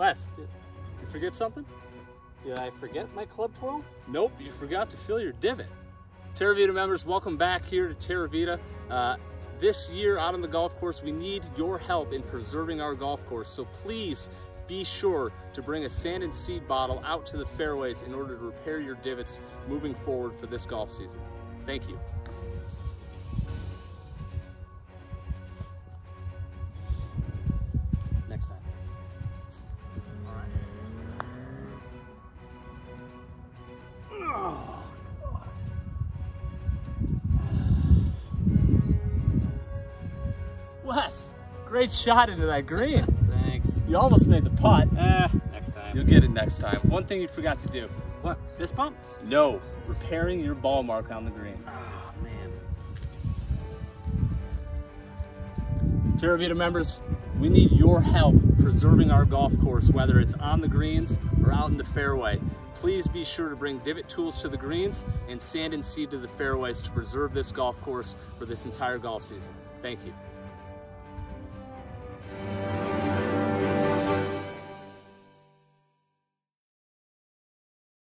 Wes, you forget something? Did I forget my club twirl? Nope, you forgot to fill your divot. Terra Vita members, welcome back here to Terra Vita. This year out on the golf course, we need your help in preserving our golf course. So please be sure to bring a sand and seed bottle out to the fairways in order to repair your divots moving forward for this golf season. Thank you. Next time. All right. Wes, great shot into that green. Thanks. You almost made the putt. Next time. You'll get it next time. One thing you forgot to do. What? Fist pump? No, repairing your ball mark on the green. Oh, man. Terra Vita members, we need your help preserving our golf course, whether it's on the greens or out in the fairway. Please be sure to bring divot tools to the greens and sand and seed to the fairways to preserve this golf course for this entire golf season. Thank you.